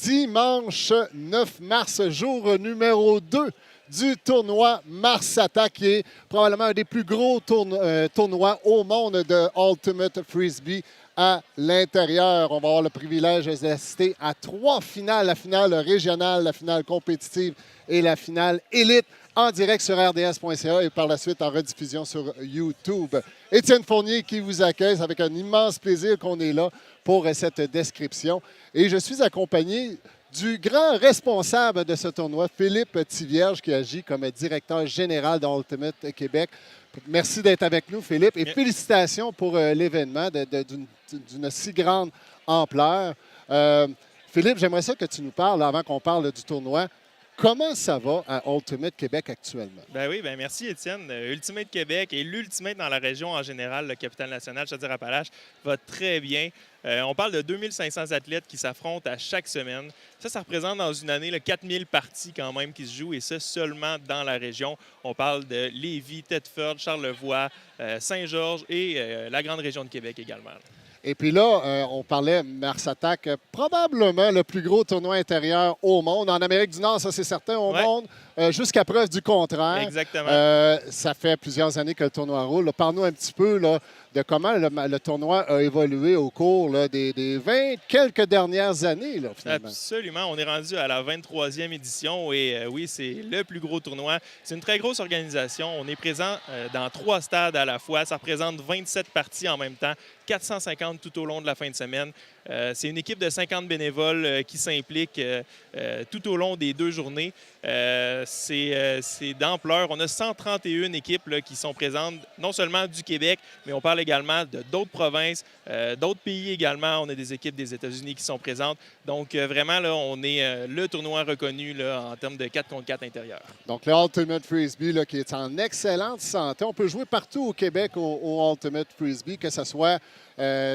Dimanche 9 mars, jour numéro 2 du tournoi Marsata, qui est probablement un des plus gros tournois au monde de Ultimate Frisbee à l'intérieur. On va avoir le privilège d'assister à 3 finales, la finale régionale, la finale compétitive et la finale élite, en direct sur rds.ca et par la suite en rediffusion sur YouTube. Étienne Fournier qui vous accueille, c'est avec un immense plaisir qu'on est là pour cette description. Et je suis accompagné du grand responsable de ce tournoi, Philippe Tivierge, qui agit comme directeur général d'Ultimate Québec. Merci d'être avec nous, Philippe, et félicitations pour l'événement d'une si grande ampleur. Philippe, j'aimerais ça que tu nous parles, avant qu'on parle du tournoi. Comment ça va à Ultimate Québec actuellement? Ben oui, ben merci Étienne. Ultimate Québec et l'Ultimate dans la région en général, le capitale nationale, Chaudière-Appalaches, va très bien. On parle de 2500 athlètes qui s'affrontent à chaque semaine. Ça représente dans une année 4000 parties quand même qui se jouent, et ça seulement dans la région. On parle de Lévis, Thetford, Charlevoix, Saint-Georges et la grande région de Québec également. Et puis là, on parlait Mars Attack, probablement le plus gros tournoi intérieur au monde. En Amérique du Nord, ça c'est certain, au monde, jusqu'à preuve du contraire. Exactement. Ça fait plusieurs années que le tournoi roule. Parle-nous un petit peu là, de comment le tournoi a évolué au cours là, des 20 quelques dernières années, là, finalement. Absolument. On est rendu à la 23e édition et oui, c'est le plus gros tournoi. C'est une très grosse organisation. On est présent dans 3 stades à la fois. Ça représente 27 parties en même temps, 450 tout au long de la fin de semaine. C'est une équipe de 50 bénévoles qui s'impliquent tout au long des 2 journées. C'est d'ampleur. On a 131 équipes là, qui sont présentes, non seulement du Québec, mais on parle également de d'autres provinces, d'autres pays également. On a des équipes des États-Unis qui sont présentes. Donc, vraiment, là, on est le tournoi reconnu là, en termes de 4 contre 4 intérieur. Donc, le Ultimate Frisbee là, qui est en excellente santé. On peut jouer partout au Québec au Ultimate Frisbee, que ce soit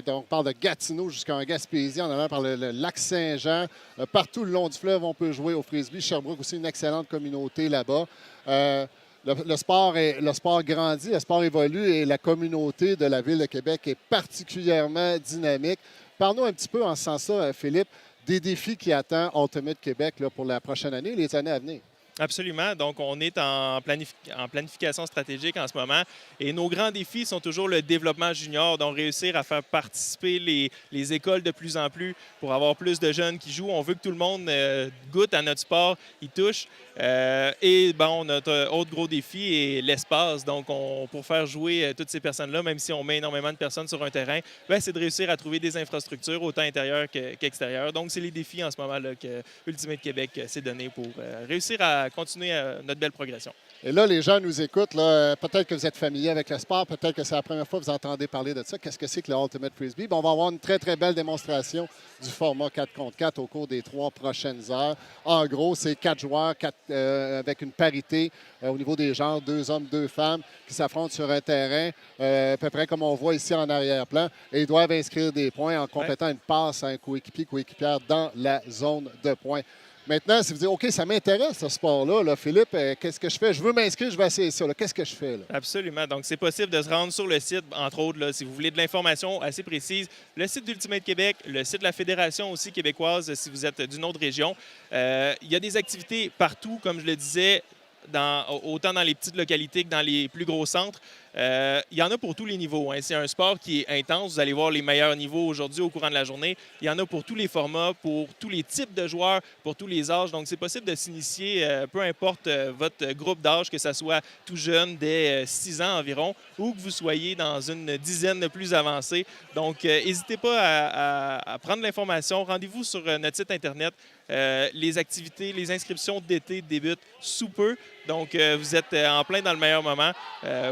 donc, on parle de Gatineau jusqu'en Gaspésie, en allant par le lac Saint-Jean. Partout le long du fleuve, on peut jouer au frisbee. Sherbrooke aussi, une excellente communauté là-bas. Le sport grandit, le sport évolue et la communauté de la Ville de Québec est particulièrement dynamique. Parle-nous un petit peu en ce sens-là, Philippe, des défis qui attendent Ultimate Québec là, pour la prochaine année et les années à venir. Absolument. Donc, on est en planification stratégique en ce moment. Et nos grands défis sont toujours le développement junior, donc réussir à faire participer les écoles de plus en plus pour avoir plus de jeunes qui jouent. On veut que tout le monde goûte à notre sport, y touche. Et bon, notre autre gros défi est l'espace. Donc, pour faire jouer toutes ces personnes-là, même si on met énormément de personnes sur un terrain, c'est de réussir à trouver des infrastructures autant intérieures qu'extérieures. Donc, c'est les défis en ce moment là, que Ultimate Québec s'est donné pour réussir à continuer notre belle progression. Et là, les gens nous écoutent. Là, peut-être que vous êtes familier avec le sport. Peut-être que c'est la première fois que vous entendez parler de ça. Qu'est-ce que c'est que le Ultimate Frisbee? Bien, on va avoir une très, très belle démonstration du format 4 contre 4 au cours des 3 prochaines heures. En gros, c'est 4 joueurs avec une parité au niveau des genres, 2 hommes, 2 femmes qui s'affrontent sur un terrain, à peu près comme on voit ici en arrière-plan. Et ils doivent inscrire des points en complétant une passe à un coéquipier, coéquipière dans la zone de points. Maintenant, si vous dites, OK, ça m'intéresse ce sport-là, là, Philippe, qu'est-ce que je fais? Je veux m'inscrire, je vais essayer ça. Qu'est-ce que je fais? Là? Absolument. Donc, c'est possible de se rendre sur le site, entre autres, là, si vous voulez de l'information assez précise, le site d'Ultimate Québec, le site de la Fédération aussi québécoise, si vous êtes d'une autre région. Il y a des activités partout, comme je le disais, autant dans les petites localités que dans les plus gros centres. Il y en a pour tous les niveaux. Hein. C'est un sport qui est intense. Vous allez voir les meilleurs niveaux aujourd'hui au courant de la journée. Il y en a pour tous les formats, pour tous les types de joueurs, pour tous les âges. Donc, c'est possible de s'initier, peu importe votre groupe d'âge, que ce soit tout jeune, dès 6 ans environ, ou que vous soyez dans une dizaine plus avancée. Donc, n'hésitez pas à prendre l'information. Rendez-vous sur notre site Internet. Les activités, les inscriptions d'été débutent sous peu. Donc, vous êtes en plein dans le meilleur moment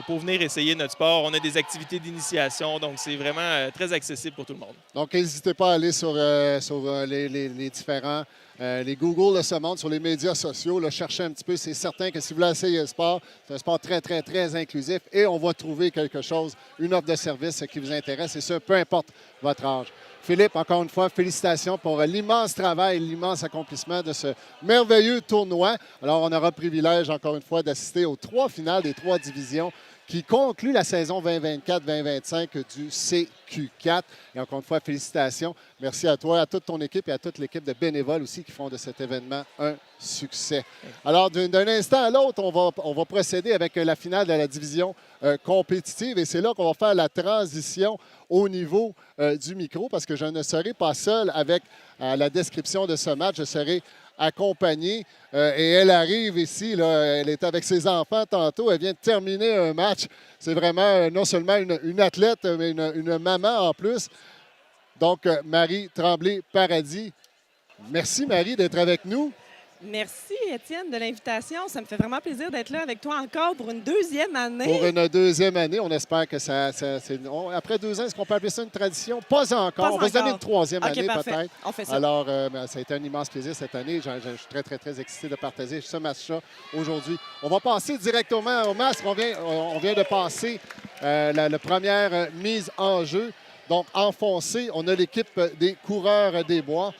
pour venir essayer notre sport. On a des activités d'initiation, donc c'est vraiment très accessible pour tout le monde. Donc, n'hésitez pas à aller sur les différents, les Google de ce monde, sur les médias sociaux, là, chercher un petit peu. C'est certain que si vous voulez essayer le sport, c'est un sport très, très, très inclusif et on va trouver quelque chose, une offre de service qui vous intéresse et ça, peu importe votre âge. Philippe, encore une fois, félicitations pour l'immense travail, l'immense accomplissement de ce merveilleux tournoi. Alors, on aura le privilège, encore une fois, d'assister aux 3 finales des 3 divisions qui concluent la saison 2024-2025 du CQ4. Et encore une fois, félicitations. Merci à toi, à toute ton équipe et à toute l'équipe de bénévoles aussi qui font de cet événement un succès. Alors, d'un instant à l'autre, on va procéder avec la finale de la division compétitive et c'est là qu'on va faire la transition au niveau du micro parce que je ne serai pas seul avec la description de ce match. Je serai accompagnée et elle arrive ici. Là, elle est avec ses enfants tantôt. Elle vient de terminer un match. C'est vraiment non seulement une athlète, mais une maman en plus. Donc, Marie Tremblay-Paradis. Merci, Marie, d'être avec nous. Merci, Étienne, de l'invitation. Ça me fait vraiment plaisir d'être là avec toi encore pour une 2e année. Pour une 2e année, on espère que après 2 ans, est-ce qu'on peut appeler ça une tradition? Pas encore. On va se donner une 3e année peut-être. On fait ça. Alors, ça a été un immense plaisir cette année. Je suis très, très, très excité de partager ce match-là aujourd'hui. On va passer directement au match. On vient de passer la première mise en jeu. Donc, enfoncé, on a l'équipe des coureurs des bois.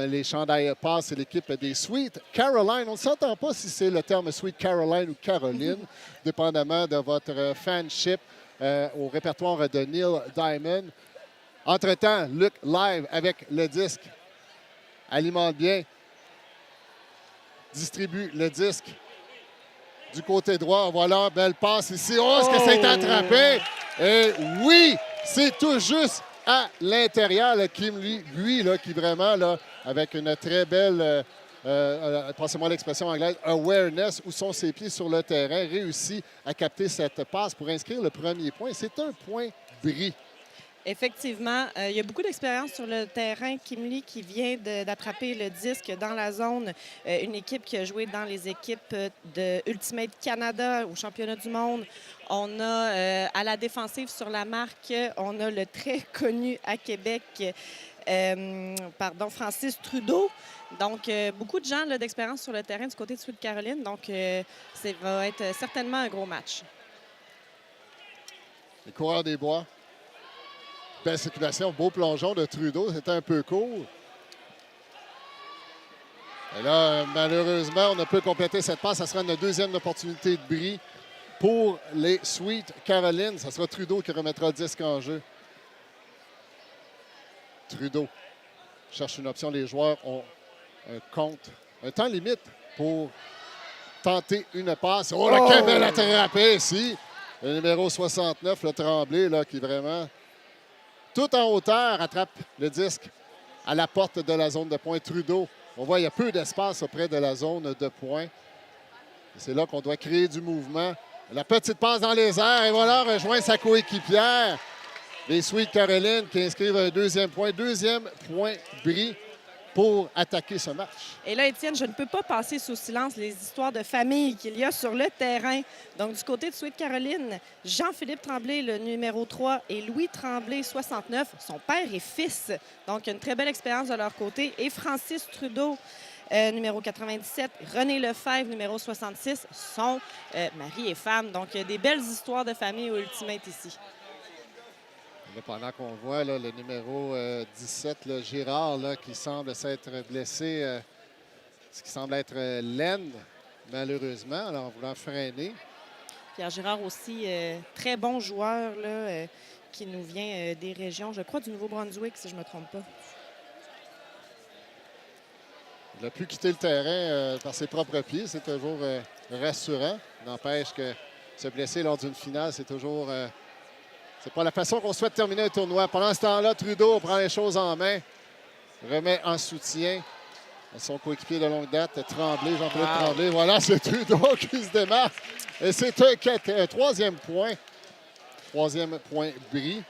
Les chandails passent, c'est l'équipe des Sweet Caroline. On ne s'entend pas si c'est le terme Sweet Caroline ou Caroline, dépendamment de votre fanship au répertoire de Neil Diamond. Entre-temps, Luc live avec le disque. Alimente bien. Distribue le disque. Du côté droit, voilà, belle passe ici. Oh, est-ce que c'est attrapé? Et oui, c'est tout juste à l'intérieur, Kim Lee, qui vraiment, là, avec une très belle, passez-moi l'expression anglaise, awareness, où sont ses pieds sur le terrain, réussit à capter cette passe pour inscrire le premier point. C'est un point bris. Effectivement, il y a beaucoup d'expérience sur le terrain. Kim Lee qui vient d'attraper le disque dans la zone. Une équipe qui a joué dans les équipes de Ultimate Canada au championnat du monde. On a à la défensive sur la marque, on a le très connu à Québec, Francis Trudeau. Donc, beaucoup de gens d'expérience sur le terrain du côté de Sweet Caroline. Donc, ça va être certainement un gros match. Les coureurs des bois. Belle circulation, beau plongeon de Trudeau. C'était un peu court. Et là, malheureusement, on ne peut compléter cette passe. Ça sera une 2e opportunité de bris pour les Sweet Caroline. Ça sera Trudeau qui remettra le disque en jeu. Trudeau cherche une option. Les joueurs ont un temps limite pour tenter une passe. Oh, le belle attrapé ici. Le numéro 69, le Tremblay, là, qui vraiment... Tout en hauteur, attrape le disque à la porte de la zone de pointe. Trudeau, on voit qu'il y a peu d'espace auprès de la zone de pointe. C'est là qu'on doit créer du mouvement. La petite passe dans les airs et voilà, rejoint sa coéquipière. Les Sweet Caroline qui inscrivent un 2e point. 2e point bris. pour attaquer ce match. Et là, Étienne, je ne peux pas passer sous silence les histoires de famille qu'il y a sur le terrain. Donc, du côté de Sweet Caroline, Jean-Philippe Tremblay, le numéro 3, et Louis Tremblay, 69, son père et fils. Donc, une très belle expérience de leur côté. Et Francis Trudeau, numéro 97, René Lefebvre, numéro 66, sont mari et femme. Donc, des belles histoires de famille au Ultimate ici. Là, pendant qu'on voit là, le numéro 17, là, Girard, là, qui semble s'être blessé, ce qui semble être laine, malheureusement, alors en voulant freiner. Pierre Girard aussi, très bon joueur là, qui nous vient des régions, je crois, du Nouveau-Brunswick, si je ne me trompe pas. Il a pu quitter le terrain par ses propres pieds. C'est toujours rassurant. N'empêche que se blesser lors d'une finale, c'est toujours... c'est pas la façon qu'on souhaite terminer un tournoi. Pendant ce temps-là, Trudeau prend les choses en main, remet en soutien à son coéquipier de longue date, Tremblay, Jean-Philippe Tremblay. Voilà, c'est Trudeau qui se démarque. Et c'est un troisième point. Troisième point bris.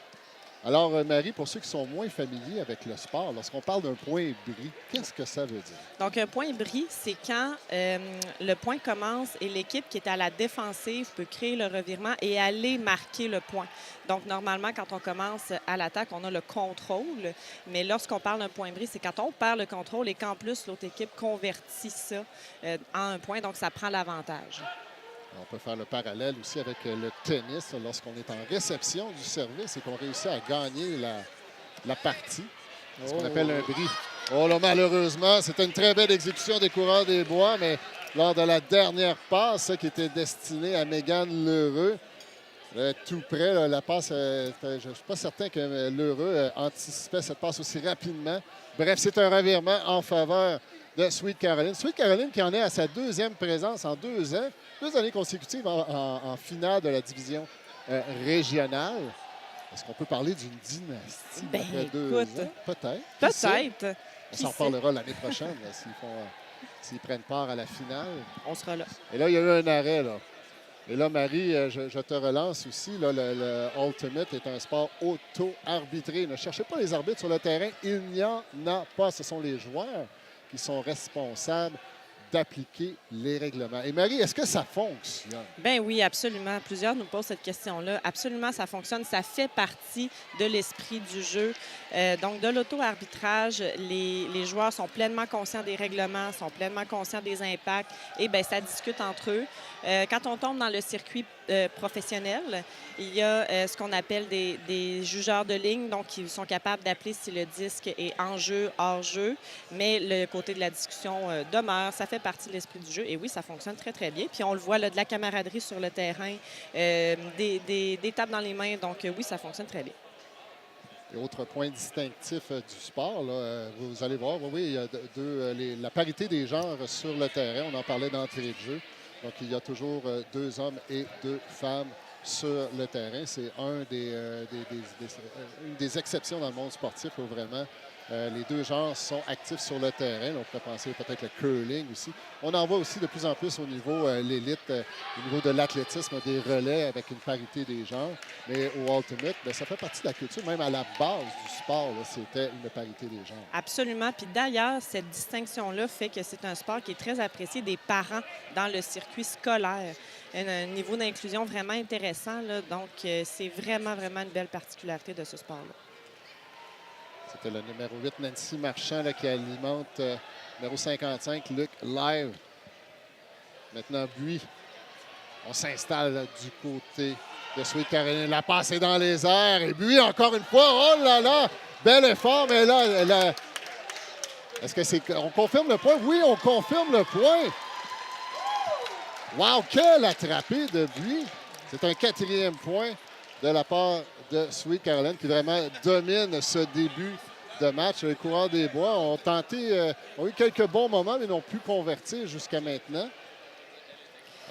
Alors, Marie, pour ceux qui sont moins familiers avec le sport, lorsqu'on parle d'un point bris, qu'est-ce que ça veut dire? Donc, un point bris, c'est quand le point commence et l'équipe qui est à la défensive peut créer le revirement et aller marquer le point. Donc, normalement, quand on commence à l'attaque, on a le contrôle. Mais lorsqu'on parle d'un point bris, c'est quand on perd le contrôle et qu'en plus, l'autre équipe convertit ça en un point. Donc, ça prend l'avantage. On peut faire le parallèle aussi avec le tennis lorsqu'on est en réception du service et qu'on réussit à gagner la partie. Ce qu'on appelle un bris. Oh là, malheureusement, c'était une très belle exécution des coureurs des bois, mais lors de la dernière passe qui était destinée à Mégane Lheureux, tout près, là, la passe, je ne suis pas certain que Lheureux anticipait cette passe aussi rapidement. Bref, c'est un revirement en faveur de Sweet Caroline. Sweet Caroline qui en est à sa deuxième présence en 2 ans, 2 années consécutives en finale de la division régionale. Est-ce qu'on peut parler d'une dynastie après 2 ans? Peut-être. Peut-être. On s'en reparlera l'année prochaine s'ils prennent part à la finale. On sera là. Et là, il y a eu un arrêt. Là. Et là, Marie, je te relance aussi. Là, le Ultimate est un sport auto-arbitré. Ne cherchez pas les arbitres sur le terrain. Il n'y en a pas. Ce sont les joueurs qui sont responsables d'appliquer les règlements. Et Marie, est-ce que ça fonctionne? Ben oui, absolument. Plusieurs nous posent cette question-là. Absolument, ça fonctionne. Ça fait partie de l'esprit du jeu. Donc, de l'auto-arbitrage, les joueurs sont pleinement conscients des règlements, sont pleinement conscients des impacts et bien, ça discute entre eux. Quand on tombe dans le circuit professionnel, il y a ce qu'on appelle des jugeurs de ligne, donc qui sont capables d'appeler si le disque est en jeu, hors jeu, mais le côté de la discussion demeure. Ça fait partie de l'esprit du jeu. Et oui, ça fonctionne très, très bien. Puis on le voit, là, de la camaraderie sur le terrain, des tapes dans les mains. Donc oui, ça fonctionne très bien. Et autre point distinctif du sport, là, vous allez voir, oui, il y a la parité des genres sur le terrain. On en parlait d'entrée de jeu. Donc, il y a toujours 2 hommes et 2 femmes sur le terrain. C'est une des exceptions dans le monde sportif où vraiment les 2 genres sont actifs sur le terrain. On pourrait penser peut-être le curling aussi. On en voit aussi de plus en plus au niveau l'élite, au niveau de l'athlétisme, des relais avec une parité des genres. Mais au Ultimate, bien, ça fait partie de la culture. Même à la base du sport, c'était une parité des genres. Absolument. Puis d'ailleurs, cette distinction-là fait que c'est un sport qui est très apprécié des parents dans le circuit scolaire. Un niveau d'inclusion vraiment intéressant, là. Donc, c'est vraiment, vraiment une belle particularité de ce sport-là. C'était le numéro 8, Nancy Marchand, là, qui alimente numéro 55, Luc Live. Maintenant, Buis. On s'installe du côté de Sweet Caroline. La passe est dans les airs. Et Buis, encore une fois, oh là là! Bel effort, mais là, est-ce que c'est... On confirme le point? Oui, on confirme le point. Wow, quelle attrapée de Buis! C'est un 4e point de la part de Sweet Caroline qui vraiment domine ce début de match. Les coureurs des bois ont tenté, ont eu quelques bons moments, mais n'ont pu convertir jusqu'à maintenant.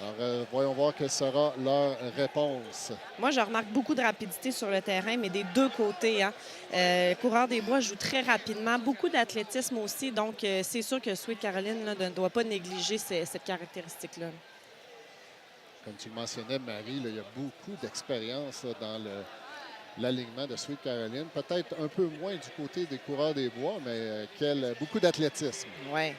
Alors, voyons voir quelle sera leur réponse. Moi, je remarque beaucoup de rapidité sur le terrain, mais des 2 côtés. Hein. Les coureurs des bois jouent très rapidement, beaucoup d'athlétisme aussi. Donc, c'est sûr que Sweet Caroline là, ne doit pas négliger cette caractéristique-là. Comme tu le mentionnais, Marie, là, il y a beaucoup d'expérience dans l'alignement de Sweet Caroline. Peut-être un peu moins du côté des coureurs des bois, mais beaucoup d'athlétisme. Ouais.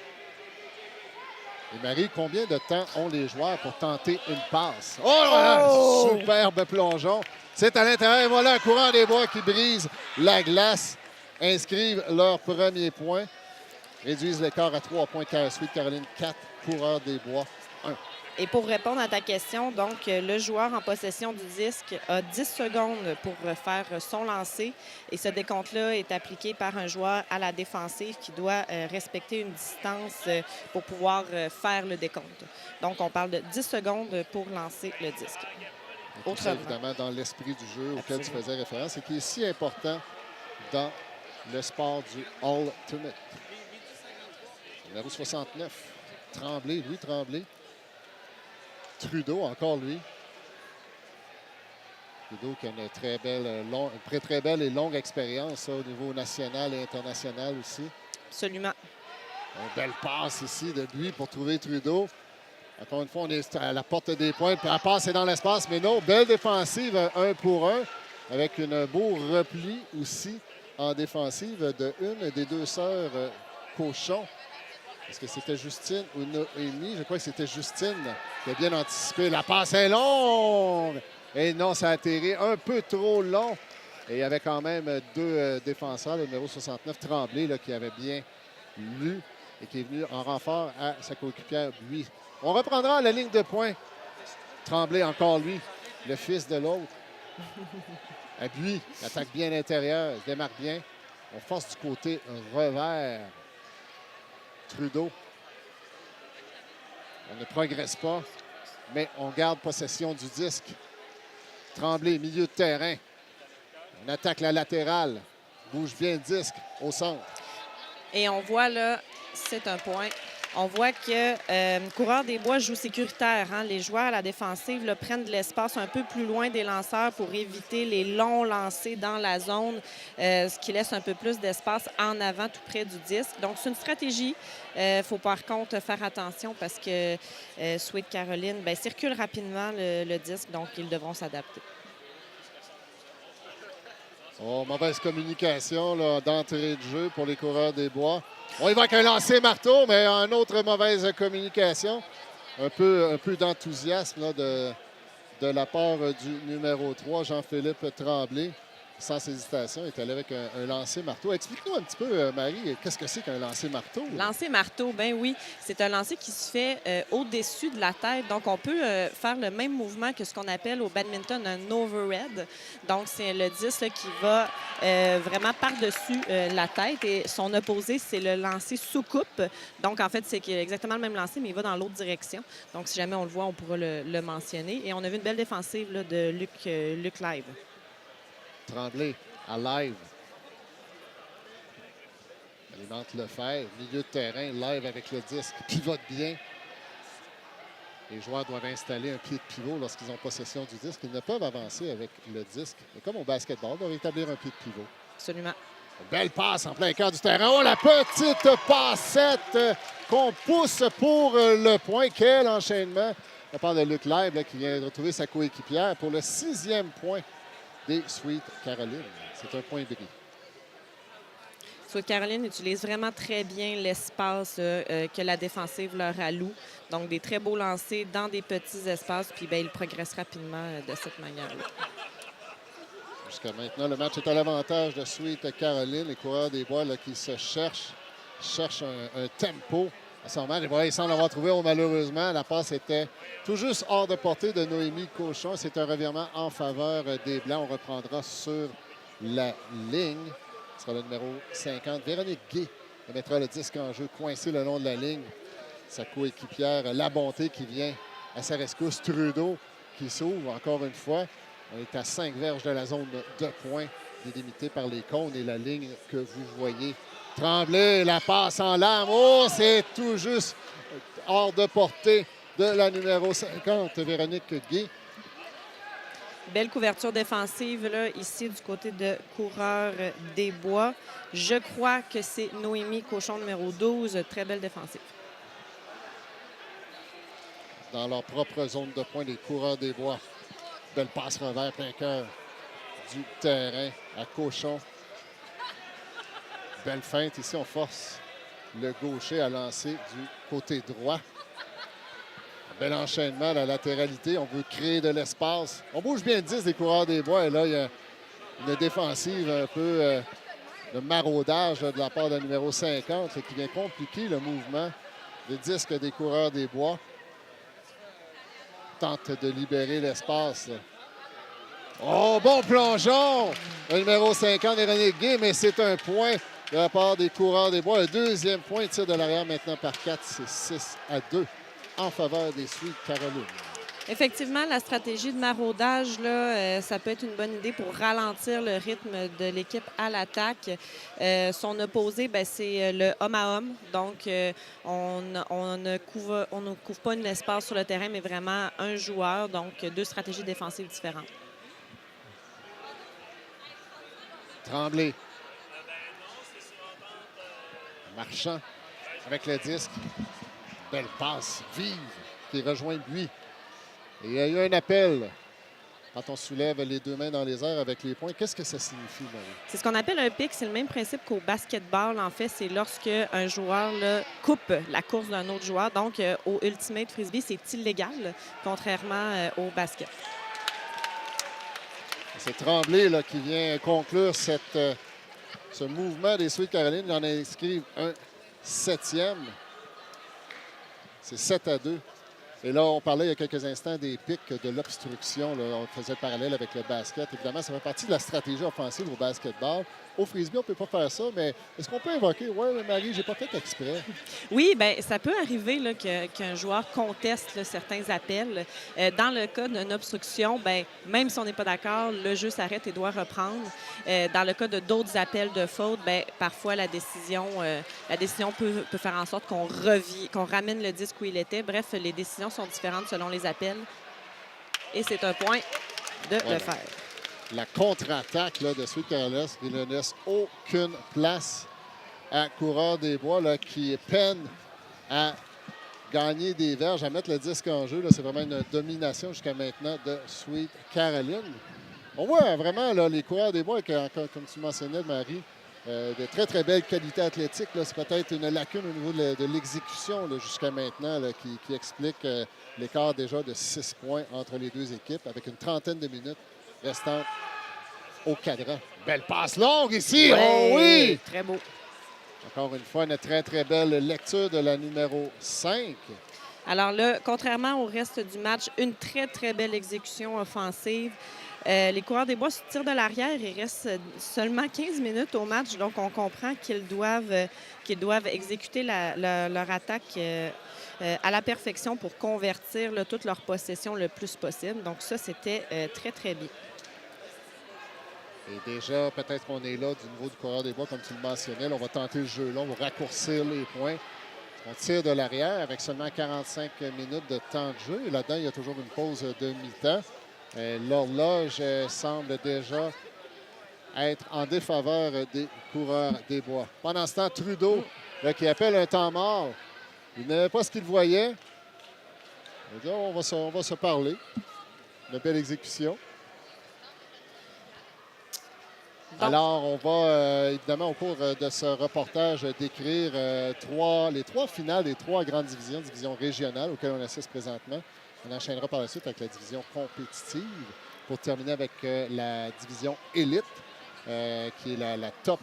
Et Marie, combien de temps ont les joueurs pour tenter une passe? Oh là là! Superbe plongeon. C'est à l'intérieur. Voilà un coureur des bois qui brise la glace. Inscrivent leur premier point. Réduisent l'écart à 3 points. Sweet Caroline, 4. Coureurs des bois, 1. Et pour répondre à ta question, donc, le joueur en possession du disque a 10 secondes pour faire son lancer. Et ce décompte-là est appliqué par un joueur à la défensive qui doit respecter une distance pour pouvoir faire le décompte. Donc, on parle de 10 secondes pour lancer le disque. C'est évidemment dans l'esprit du jeu auquel tu faisais référence et qui est si important dans le sport du Ultimate. Numéro 69, Tremblay, Louis Tremblay. Trudeau, encore lui. Trudeau qui a une très belle et longue expérience au niveau national et international aussi. Absolument. Une belle passe ici de lui pour trouver Trudeau. Encore une fois, on est à la porte des points. La passe est dans l'espace, mais non, belle défensive, 1 pour 1, avec un beau repli aussi en défensive de une des deux sœurs Cochon. Est-ce que c'était Justine ou Noémie? Je crois que c'était Justine qui a bien anticipé. La passe est longue! Et non, ça a atterri un peu trop long. Et il y avait quand même deux défenseurs, le numéro 69, Tremblay, là, qui avait bien lu et qui est venu en renfort à sa coéquipière, lui. On reprendra la ligne de points. Tremblay, encore lui, le fils de l'autre. À Buis, attaque bien l'intérieur, se démarque bien. On force du côté revers. Trudeau. On ne progresse pas, mais on garde possession du disque. Tremblay, milieu de terrain. On attaque la latérale. Bouge bien le disque au centre. Et on voit là, c'est un point. On voit que Coureur des Bois joue sécuritaire. Hein? Les joueurs à la défensive là, prennent de l'espace un peu plus loin des lanceurs pour éviter les longs lancers dans la zone, ce qui laisse un peu plus d'espace en avant, tout près du disque. Donc, c'est une stratégie. Il faut par contre faire attention parce que Sweet Caroline circule rapidement le disque, donc ils devront s'adapter. Oh, mauvaise communication d'entrée de jeu pour les Coureurs des Bois. On y va avec un lancer marteau, mais une autre mauvaise communication. Un peu d'enthousiasme de la part du numéro 3, Jean-Philippe Tremblay. Sans hésitation, il est allé avec un lancer marteau. Explique-nous un petit peu, Marie, qu'est-ce que c'est qu'un lancer marteau? Lancer marteau, ben oui. C'est un lancer qui se fait au-dessus de la tête. Donc, on peut faire le même mouvement que ce qu'on appelle au badminton un overhead. Donc, c'est le disque là, qui va vraiment par-dessus la tête. Et son opposé, c'est le lancer sous coupe. Donc, en fait, c'est exactement le même lancer, mais il va dans l'autre direction. Donc, si jamais on le voit, on pourra le mentionner. Et on a vu une belle défensive là, de Luc Live. Tremblay à Live. Alimente Lefebvre, milieu de terrain, Live avec le disque, pivote bien. Les joueurs doivent installer un pied de pivot lorsqu'ils ont possession du disque. Ils ne peuvent avancer avec le disque. Mais comme au basketball, ils doivent établir un pied de pivot. Absolument. Une belle passe en plein cœur du terrain. Oh, la petite passette qu'on pousse pour le point. Quel enchaînement! On parle de Luc Live là, qui vient de retrouver sa coéquipière pour le 6e point des Sweet Caroline. C'est un point bris. Sweet Caroline utilise vraiment très bien l'espace que la défensive leur alloue. Donc, des très beaux lancers dans des petits espaces. Puis, ils progressent rapidement de cette manière-là. Jusqu'à maintenant, le match est à l'avantage de Sweet Caroline. Les coureurs des Bois là, qui se cherchent un tempo à son match. Ils semblent avoir trouvé, malheureusement, la passe était tout juste hors de portée de Noémie Cochon. C'est un revirement en faveur des Blancs. On reprendra sur la ligne. Ce sera le numéro 50. Véronique Gay mettra le disque en jeu, coincé le long de la ligne. Sa coéquipière, La Bonté, qui vient à sa rescousse. Trudeau qui s'ouvre encore une fois. On est à 5 verges de la zone de points, délimitée par les cônes et la ligne que vous voyez. Tremblay, la passe en lame. Oh, c'est tout juste hors de portée de la numéro 50, Véronique Gay. Belle couverture défensive là, ici du côté de Coureurs des Bois. Je crois que c'est Noémie Cochon, numéro 12. Très belle défensive. Dans leur propre zone de points, les Coureurs des Bois. Belle passe revers, plein cœur du terrain à Cochon. Belle feinte. Ici, on force le gaucher à lancer du côté droit. Bel enchaînement à la latéralité. On veut créer de l'espace. On bouge bien 10 des coureurs des bois. Et là, il y a une défensive un peu de maraudage de la part de numéro 50 qui vient compliquer le mouvement de disque des coureurs des bois. Tente de libérer l'espace. Oh, bon plongeon! Le numéro 50, Véronique Gay, mais c'est un point de la part des coureurs des bois. Le deuxième point, tir de l'arrière maintenant par 4, c'est 6-2 en faveur des Sweet Caroline. Effectivement, la stratégie de maraudage, là, ça peut être une bonne idée pour ralentir le rythme de l'équipe à l'attaque. Son opposé, c'est le homme à homme. Donc, on ne couvre pas un espace sur le terrain, mais vraiment un joueur. Donc, deux stratégies défensives différentes. Tremblay. Marchand avec le disque. Belle passe vive qui rejoint lui. Et il y a eu un appel quand on soulève les deux mains dans les airs avec les poings. Qu'est-ce que ça signifie, Marie? C'est ce qu'on appelle un pic. C'est le même principe qu'au basketball. En fait, c'est lorsque un joueur là, coupe la course d'un autre joueur. Donc, au Ultimate Frisbee, c'est illégal, contrairement au basket. C'est Tremblay là, qui vient conclure ce mouvement des Sweet Caroline. Il en a inscrit un 7e. C'est 7-2. Et là, on parlait il y a quelques instants des pics de l'obstruction. On faisait le parallèle avec le basket. Évidemment, ça fait partie de la stratégie offensive au basketball. Au frisbee, on ne peut pas faire ça, mais est-ce qu'on peut invoquer? Oui, Marie, j'ai pas fait exprès. Oui, bien, ça peut arriver là, qu'un joueur conteste là, certains appels. Dans le cas d'une obstruction, bien, même si on n'est pas d'accord, le jeu s'arrête et doit reprendre. Dans le cas de d'autres appels de faute, bien, parfois la décision peut faire en sorte qu'on ramène le disque où il était. Bref, les décisions sont différentes selon les appels. Et c'est un point de le faire. La contre-attaque là, de Sweet Caroline, il ne laisse aucune place à Coureur des Bois là, qui peine à gagner des verges, à mettre le disque en jeu. C'est vraiment une domination jusqu'à maintenant de Sweet Caroline. On voit vraiment là, les Coureurs des Bois, avec, comme tu mentionnais, Marie, de très, très belles qualités athlétiques. C'est peut-être une lacune au niveau de l'exécution jusqu'à maintenant là, qui explique l'écart déjà de 6 points entre les deux équipes avec une trentaine de minutes restant au cadran. Belle passe longue ici. Ouais, oh oui! Très beau. Encore une fois, une très, très belle lecture de la numéro 5. Alors là, contrairement au reste du match, une très, très belle exécution offensive. Les coureurs des bois tirent de l'arrière. Il reste seulement 15 minutes au match, donc on comprend qu'ils doivent exécuter leur attaque à la perfection pour convertir là, toute leur possession le plus possible. Donc ça, c'était très, très bien. Et déjà, peut-être qu'on est là du niveau du coureur des bois, comme tu le mentionnais. Là, on va tenter le jeu long, on va raccourcir les points. On tire de l'arrière avec seulement 45 minutes de temps de jeu. Et là-dedans, il y a toujours une pause de mi-temps. L'horloge semble déjà être en défaveur des coureurs des bois. Pendant ce temps, Trudeau, là, qui appelle un temps mort. Il n'avait pas ce qu'il voyait. Il dit, on va se parler. Une belle exécution. Donc, alors, on va évidemment, au cours de ce reportage, décrire les trois finales des 3 grandes divisions régionales auxquelles on assiste présentement. On enchaînera par la suite avec la division compétitive pour terminer avec la division élite, qui est la top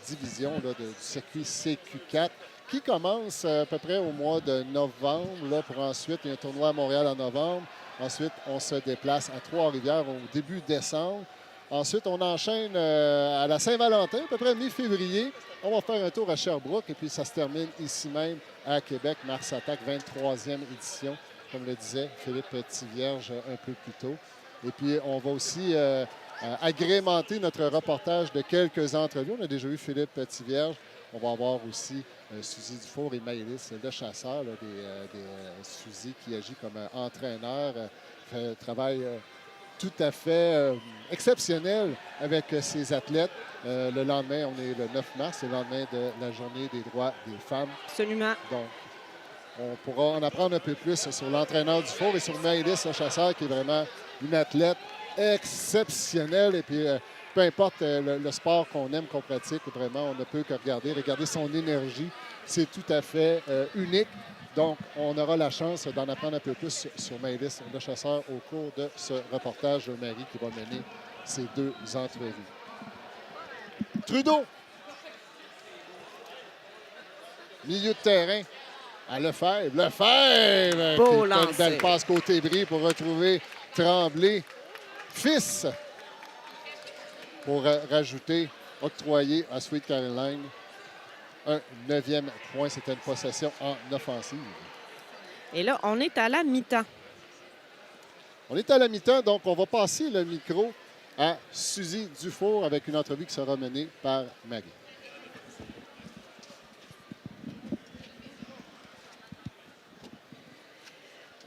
division là, du circuit CQ4, qui commence à peu près au mois de novembre, là, pour ensuite, il y a un tournoi à Montréal en novembre. Ensuite, on se déplace à Trois-Rivières au début décembre. Ensuite, on enchaîne à la Saint-Valentin, à peu près mi-février. On va faire un tour à Sherbrooke et puis ça se termine ici même à Québec. Mars Attack, 23e édition, comme le disait Philippe Tivierge un peu plus tôt. Et puis, on va aussi agrémenter notre reportage de quelques entrevues. On a déjà eu Philippe Tivierge. On va avoir aussi Suzy Dufour et Maëlys Le Chasseur, là, des Suzy qui agit comme entraîneur, fait un travail tout à fait exceptionnel avec ses athlètes. Le lendemain, on est le 9 mars, c'est le lendemain de la Journée des droits des femmes. Absolument. Donc, on pourra en apprendre un peu plus sur l'entraîneur Dufour et sur Maëlys Le Chasseur, qui est vraiment une athlète exceptionnel. Et puis, peu importe le sport qu'on aime, qu'on pratique, vraiment, on ne peut que regarder. Regarder son énergie, c'est tout à fait unique. Donc, on aura la chance d'en apprendre un peu plus sur Maëlys Lechasseur au cours de ce reportage. Marie qui va mener ces 2 entrevues. Trudeau. Milieu de terrain à Lefebvre. Lefebvre Beau qui fait une lancer. belle passe côté bris pour retrouver Tremblay. Fils pour rajouter, octroyer à Sweet Caroline un 9e point. C'était une possession en offensive. Et là, on est à la mi-temps. On est à la mi-temps, donc on va passer le micro à Suzy Dufour avec une entrevue qui sera menée par Marie.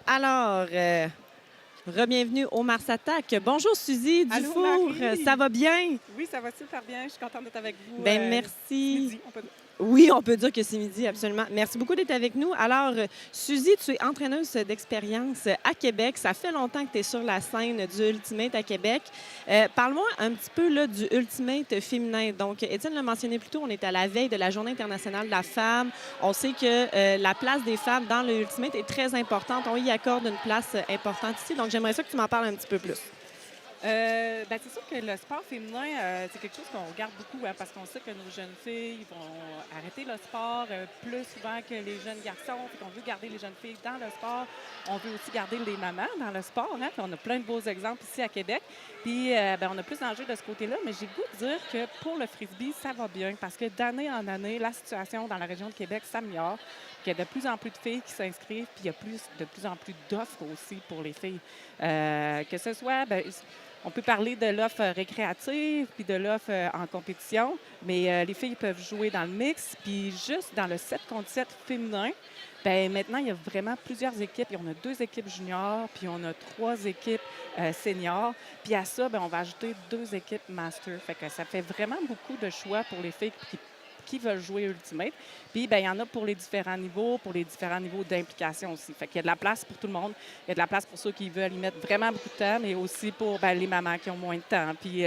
Alors, re-bienvenue au Mars Attack. Bonjour Suzy Allô, Dufour, Marie. ça va bien? Oui, ça va super bien. Je suis contente d'être avec vous. Bien, merci. Midi, on peut dire. Oui, on peut dire que c'est midi, absolument. Merci beaucoup d'être avec nous. Alors, Suzy, tu es entraîneuse d'expérience à Québec. Ça fait longtemps que tu es sur la scène du Ultimate à Québec. Parle-moi un petit peu là, du Ultimate féminin. Donc, Étienne l'a mentionné plus tôt, on est à la veille de la Journée internationale de la femme. On sait que la place des femmes dans le Ultimate est très importante. On y accorde une place importante ici. Donc, j'aimerais ça que tu m'en parles un petit peu plus. C'est sûr que le sport féminin, c'est quelque chose qu'on regarde beaucoup parce qu'on sait que nos jeunes filles vont arrêter le sport plus souvent que les jeunes garçons. Fait qu'on veut garder les jeunes filles dans le sport. On veut aussi garder les mamans dans le sport. Hein? Puis on a plein de beaux exemples ici à Québec. Puis on a plus d'enjeux de ce côté-là, mais j'ai le goût de dire que pour le frisbee, ça va bien parce que d'année en année, la situation dans la région de Québec s'améliore. Il y a de plus en plus de filles qui s'inscrivent, puis il y a de plus en plus d'offres aussi pour les filles. Que ce soit, on peut parler de l'offre récréative puis de l'offre en compétition, mais les filles peuvent jouer dans le mix. Puis juste dans le 7 contre 7 féminin, maintenant, il y a vraiment plusieurs équipes. On a 2 équipes juniors, puis on a 3 équipes seniors. Puis à ça, on va ajouter 2 équipes master. Fait que ça fait vraiment beaucoup de choix pour les filles qui veulent jouer Ultimate. Puis, il y en a pour les différents niveaux d'implication aussi. Fait qu'il y a de la place pour tout le monde. Il y a de la place pour ceux qui veulent y mettre vraiment beaucoup de temps, mais aussi pour les mamans qui ont moins de temps, puis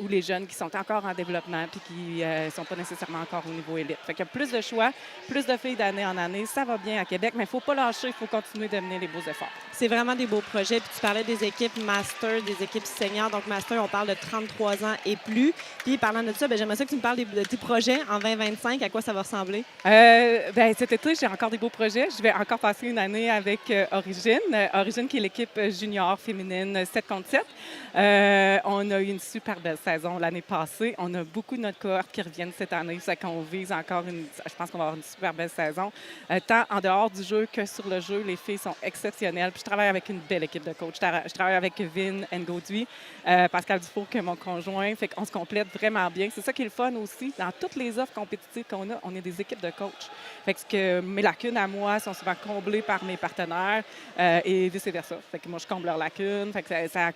ou les jeunes qui sont encore en développement, puis qui ne sont pas nécessairement encore au niveau élite. Fait qu'il y a plus de choix, plus de filles d'année en année. Ça va bien à Québec, mais il ne faut pas lâcher, il faut continuer de mener les beaux efforts. C'est vraiment des beaux projets. Puis tu parlais des équipes master, des équipes seniors. Donc, master, on parle de 33 ans et plus. Puis, parlant de ça, j'aimerais ça que tu me parles de tes projets en 2025. À quoi ça va ressembler? Cet été, j'ai encore des beaux projets. Je vais encore passer une année avec Origine. Origine, qui est l'équipe junior féminine 7 contre 7. On a eu une super belle saison l'année passée. On a beaucoup de notre cohorte qui reviennent cette année. C'est qu'on vise encore je pense qu'on va avoir une super belle saison. Tant en dehors du jeu que sur le jeu, les filles sont exceptionnelles. Puis je travaille avec une belle équipe de coachs. Je travaille avec Vin Ngoudui, Pascal Dufour, qui est mon conjoint. Fait qu'on se complète vraiment bien. C'est ça qui est le fun aussi. Dans toutes les offres compétitives qu'on a, on est des équipes de coachs. Fait que mes lacunes à moi sont souvent comblées par mes partenaires et vice-versa. Fait que moi, je comble leurs lacunes. Fait que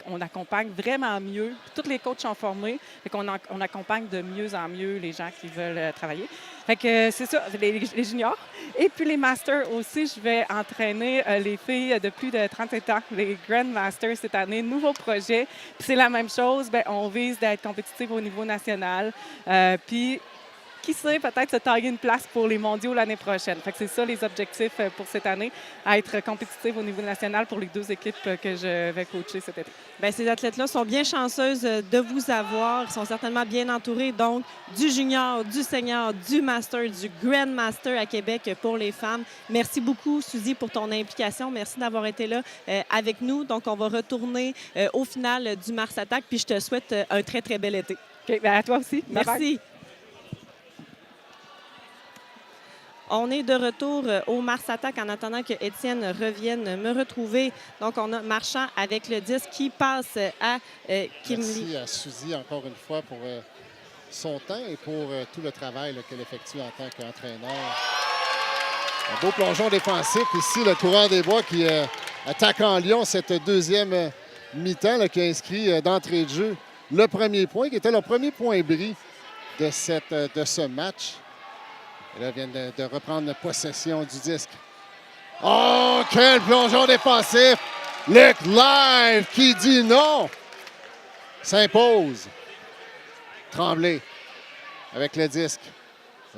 on accompagne vraiment mieux. Puis tous les coachs sont formés. Fait qu'on on accompagne de mieux en mieux les gens qui veulent travailler. Fait que c'est ça, les juniors. Et puis les masters aussi, je vais entraîner les filles de plus de 37 ans, les Grand Masters cette année. Nouveau projet. Puis c'est la même chose. On vise d'être compétitive au niveau national. Puis qui sait, peut-être se tailler une place pour les mondiaux l'année prochaine. Fait que c'est ça les objectifs pour cette année, à être compétitive au niveau national pour les 2 équipes que je vais coacher cet été. Ces athlètes-là sont bien chanceuses de vous avoir. Ils sont certainement bien entourés, donc, du junior, du senior, du master, du grand master à Québec pour les femmes. Merci beaucoup, Suzy, pour ton implication. Merci d'avoir été là avec nous. Donc, on va retourner au final du Mars Attack, puis je te souhaite un très, très bel été. OK, à toi aussi. Merci. Bye-bye. On est de retour au Mars Attack en attendant que Étienne revienne me retrouver. Donc, on a Marchand avec le disque qui passe à Kim Lee. Merci à Suzy encore une fois pour son temps et pour tout le travail qu'elle effectue en tant qu'entraîneur. Un beau plongeon défensif ici, le coureur des bois qui attaque en lion cette deuxième mi-temps qui a inscrit d'entrée de jeu le premier point, qui était le premier point bris de ce match. Et là, vient de reprendre possession du disque. Oh, quel plongeon défensif! Luc Live qui dit non s'impose. Tremblay avec le disque.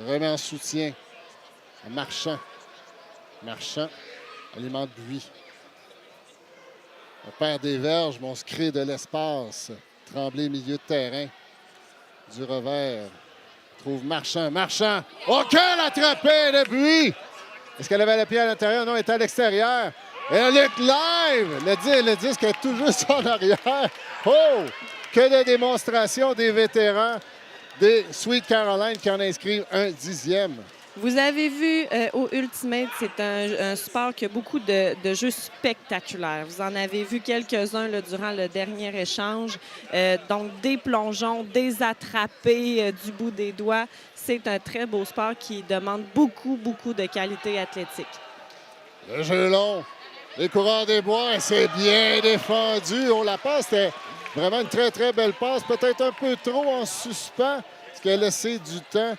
Remet en soutien. Marchand. Marchand alimente Buis. On perd des verges, mais on se crée de l'espace. Tremblay, milieu de terrain. Du revers. Trouve Marchand. Marchand! Oh, quelle attrapée de Buis! Est-ce qu'elle avait le pied à l'intérieur? Non, elle était à l'extérieur. Et Luc Live! Le disque est tout juste en arrière. Oh! Que de démonstrations des vétérans des Sweet Caroline qui en inscrivent un 10e. Vous avez vu au Ultimate, c'est un sport qui a beaucoup de jeux spectaculaires. Vous en avez vu quelques-uns là, durant le dernier échange. Donc, des plongeons, des attrapés du bout des doigts. C'est un très beau sport qui demande beaucoup, beaucoup de qualité athlétique. Le jeu long. Les coureurs des bois, c'est bien défendu. On la passe, c'était vraiment une très, très belle passe. Peut-être un peu trop en suspens, ce qui a laissé du temps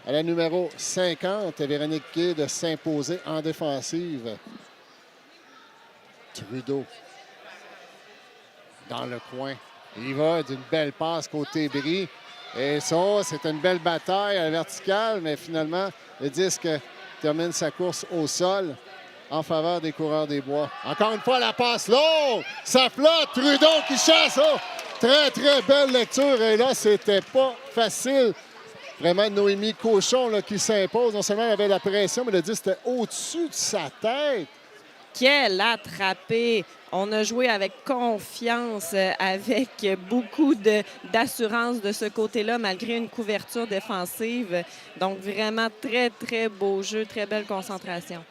à la numéro 50, Véronique Gay, de s'imposer en défensive. Trudeau dans le coin. Il va d'une belle passe côté Brie. Et ça, c'est une belle bataille à la verticale, mais finalement, le disque termine sa course au sol en faveur des coureurs des bois. Encore une fois, la passe longue. Ça flotte. Trudeau qui chasse. Oh! Très, très belle lecture. Et là, c'était pas facile. Vraiment, Noémie Cochon là, qui s'impose. Non seulement elle avait la pression, mais le disque était au-dessus de sa tête. Quel attrapé! On a joué avec confiance, avec beaucoup d'assurance de ce côté-là, malgré une couverture défensive. Donc, vraiment, très, très beau jeu, très belle concentration.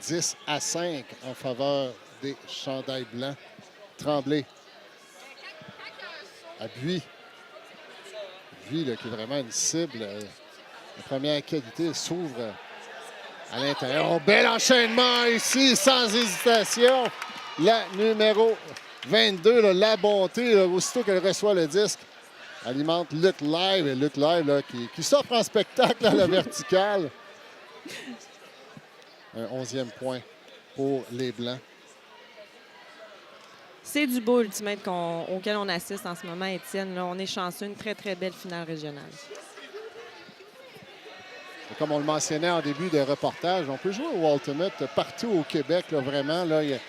10-5 en faveur des chandails blancs. Tremblay. À Buis. Buis, là, qui est vraiment une cible. La première qualité s'ouvre à l'intérieur. Oh, bel enchaînement ici, sans hésitation. La numéro 22, là, la bonté, là, aussitôt qu'elle reçoit le disque, alimente Luc Live. Et Luc Live là, qui s'offre en spectacle à la verticale. Un 11e point pour les Blancs. C'est du beau Ultimate auquel on assiste en ce moment, Étienne. Là, on est chanceux, une très, très belle finale régionale. Et comme on le mentionnait en début de reportage, on peut jouer au Ultimate partout au Québec, là, vraiment. Là, et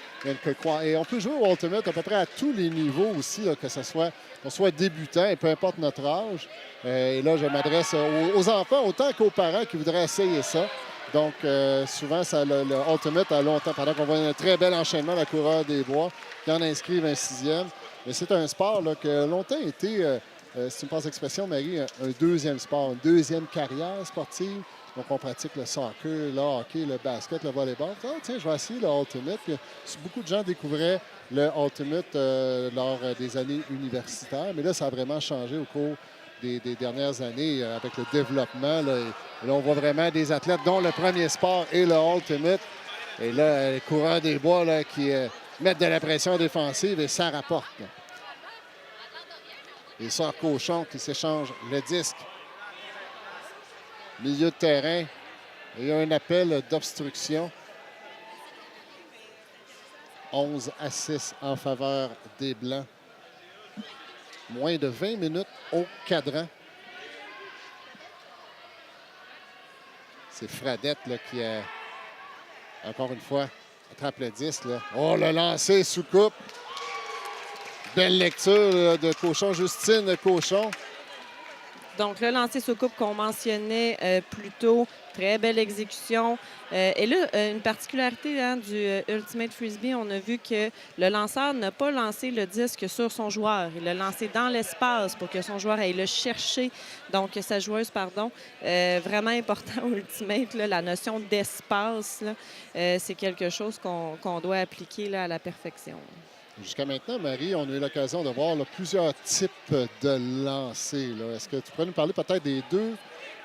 on peut jouer au Ultimate à peu près à tous les niveaux aussi, là, que ce soit qu'on soit débutant et peu importe notre âge. Et là, je m'adresse aux enfants autant qu'aux parents qui voudraient essayer ça. Donc, souvent, le Ultimate a longtemps, pendant qu'on voit un très bel enchaînement, la coureur des bois, qui en inscrivent un 6e. Mais c'est un sport là, qui a longtemps été, si tu me passes l'expression, Marie, un deuxième sport, une deuxième carrière sportive. Donc, on pratique le soccer, le hockey, le basket, le volleyball. Ah, tiens, je vais essayer le Ultimate. Puis, beaucoup de gens découvraient le Ultimate lors des années universitaires. Mais là, ça a vraiment changé au cours des dernières années avec le développement. Là, et là, on voit vraiment des athlètes dont le premier sport est le Ultimate. Et là, les coureurs des bois là, qui mettent de la pression défensive et ça rapporte. Là. Les sœurs Cochon qui s'échangent le disque. Milieu de terrain. Il y a un appel d'obstruction. 11-6 en faveur des Blancs. Moins de 20 minutes au cadran. C'est Fradette là, qui, encore une fois, attrape le disque. Là. Oh, le lancer sous coupe. Belle lecture là, de Cochon, Justine Cochon. Donc, le lancer sous coupe qu'on mentionnait plus tôt, très belle exécution. Et là, une particularité hein, du Ultimate Frisbee, on a vu que le lanceur n'a pas lancé le disque sur son joueur. Il l'a lancé dans l'espace pour que son joueur aille le chercher. Donc, sa joueuse, pardon. Vraiment important au Ultimate, là, la notion d'espace, c'est quelque chose qu'on doit appliquer là, à la perfection. Jusqu'à maintenant, Marie, on a eu l'occasion de voir là, plusieurs types de lancers. Est-ce que tu pourrais nous parler peut-être des deux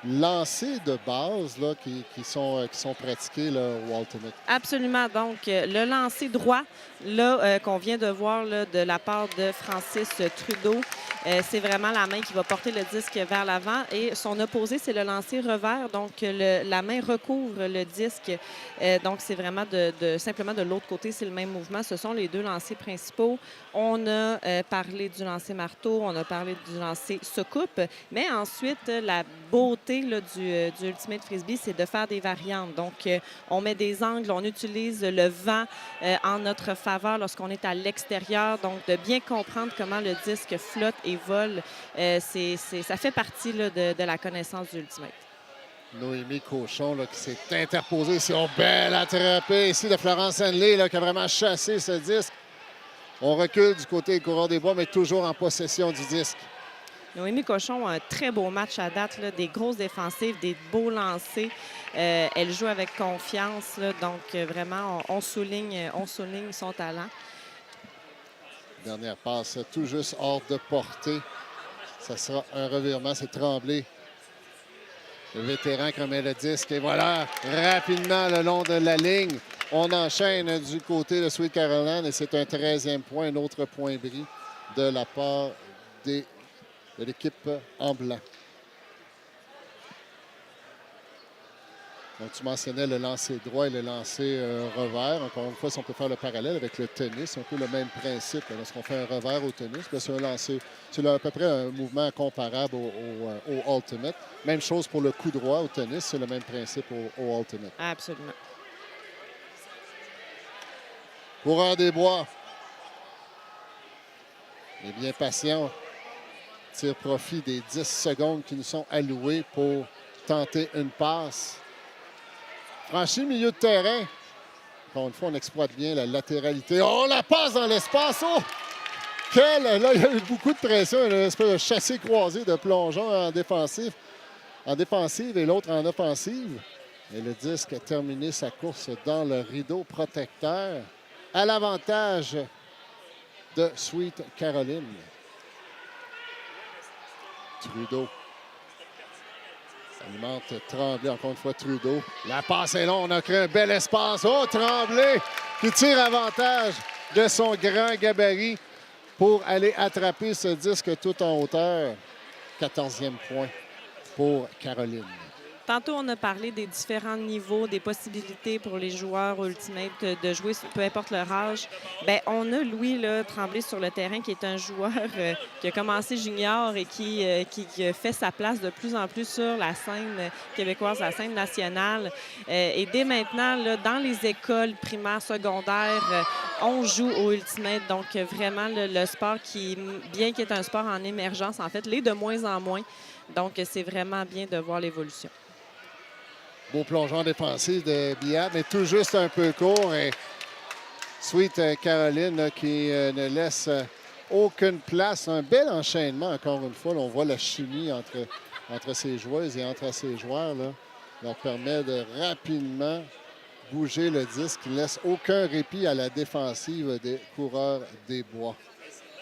lancers de base là, qui sont pratiqués là, au Ultimate? Absolument. Donc, le lancer droit là qu'on vient de voir là, de la part de Francis Trudeau, C'est vraiment la main qui va porter le disque vers l'avant. Et son opposé, c'est le lancer revers. Donc, la main recouvre le disque. Donc, c'est vraiment simplement de l'autre côté, c'est le même mouvement. Ce sont les deux lancers principaux. On a parlé du lancer marteau, on a parlé du lancer soucoupe. Mais ensuite, la beauté là, du Ultimate Frisbee, c'est de faire des variantes. Donc, on met des angles, on utilise le vent en notre faveur lorsqu'on est à l'extérieur. Donc, de bien comprendre comment le disque flotte et vole, ça fait partie là, de la connaissance du Ultimate. Noémie Cochon là, qui s'est interposée sur une belle attrapée ici de Florence Henley là, qui a vraiment chassé ce disque. On recule du côté des coureurs des bois, mais toujours en possession du disque. Noémie Cochon a un très beau match à date, là, des grosses défensives, des beaux lancers. Elle joue avec confiance, là, donc vraiment, on souligne son talent. Dernière passe, tout juste hors de portée. Ça sera un revirement, c'est Tremblay. Le vétéran qui remet le disque. Et voilà, rapidement le long de la ligne. On enchaîne du côté de Sweet Caroline et c'est un 13e point, un autre point bris de la part de l'équipe en blanc. Donc, tu mentionnais le lancer droit et le lancer revers. Encore une fois, si on peut faire le parallèle avec le tennis, c'est un peu le même principe. Lorsqu'on fait un revers au tennis, c'est un lancer, c'est à peu près un mouvement comparable au Ultimate. Même chose pour le coup droit au tennis, c'est le même principe au Ultimate. Absolument. Coureur des bois. Il est bien patient. Tire profit des 10 secondes qui nous sont allouées pour tenter une passe. Franchi milieu de terrain. Encore une fois, on exploite bien la latéralité. Oh, la passe dans l'espace! Oh! Là, il y a eu beaucoup de pression. Une espèce de chassé-croisé de plongeon en défensive et l'autre en offensive. Et le disque a terminé sa course dans le rideau protecteur à l'avantage de Sweet Caroline. Trudeau alimente Tremblay, encore une fois Trudeau. La passe est longue, on a créé un bel espace. Oh, Tremblay qui tire avantage de son grand gabarit pour aller attraper ce disque tout en hauteur. 14e point pour Caroline. Tantôt, on a parlé des différents niveaux, des possibilités pour les joueurs Ultimate de jouer, peu importe leur âge. Bien, on a Louis là, Tremblay sur le terrain, qui est un joueur qui a commencé junior et qui fait sa place de plus en plus sur la scène québécoise, la scène nationale. Et dès maintenant, là, dans les écoles primaires, secondaires, on joue au Ultimate. Donc, vraiment, le sport qui, bien qu'il est un sport en émergence, en fait, l'est de moins en moins. Donc, c'est vraiment bien de voir l'évolution. Beau plongeon défensif de Biat, mais tout juste un peu court. Et Sweet Caroline là, qui ne laisse aucune place. Un bel enchaînement, encore une fois. Là, on voit la chimie entre ces joueuses et entre ces joueurs. Là, leur permet de rapidement bouger le disque. Il ne laisse aucun répit à la défensive des coureurs des bois.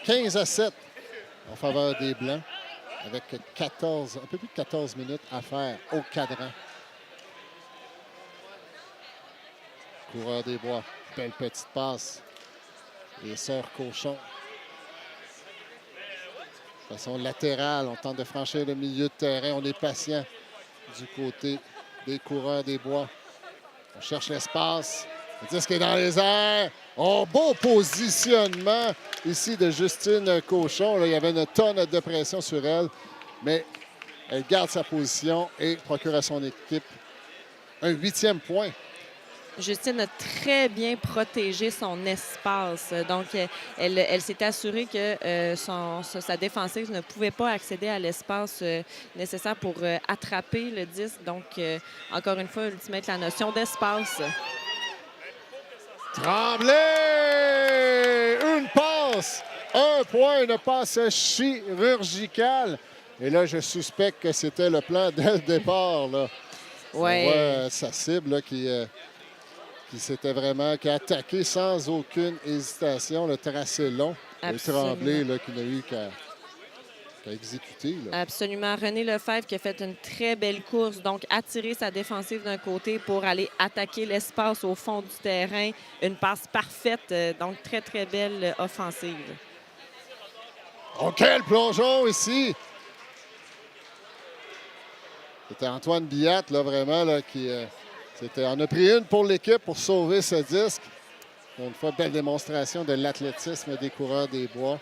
15-7 en faveur des Blancs, avec un peu plus de 14 minutes à faire au cadran. Coureur des bois, belle petite passe. Les sœurs Cochon. De façon latérale, on tente de franchir le milieu de terrain. On est patient du côté des coureurs des bois. On cherche l'espace. Le disque est dans les airs. Oh, beau positionnement ici de Justine Cochon. Là, il y avait une tonne de pression sur elle, mais elle garde sa position et procure à son équipe un 8e point. Justine a très bien protégé son espace. Donc, elle s'est assurée que sa défensive ne pouvait pas accéder à l'espace nécessaire pour attraper le disque. Donc, encore une fois, Ultimate, la notion d'espace. Tremblay! Une passe! Un point, une passe chirurgicale. Et là, je suspecte que c'était le plan dès le départ. Là. Ouais. On voit sa cible là, qui a attaqué sans aucune hésitation le tracé long. Absolument. Et Tremblay là, qui n'a eu qu'à exécuter. Là. Absolument. René Lefebvre qui a fait une très belle course, donc attirer sa défensive d'un côté pour aller attaquer l'espace au fond du terrain. Une passe parfaite, donc très, très belle offensive. Oh, quel plongeon ici! C'était Antoine Biat, là, vraiment, là, qui... on a pris une pour l'équipe pour sauver ce disque. Une fois, belle démonstration de l'athlétisme des coureurs des bois.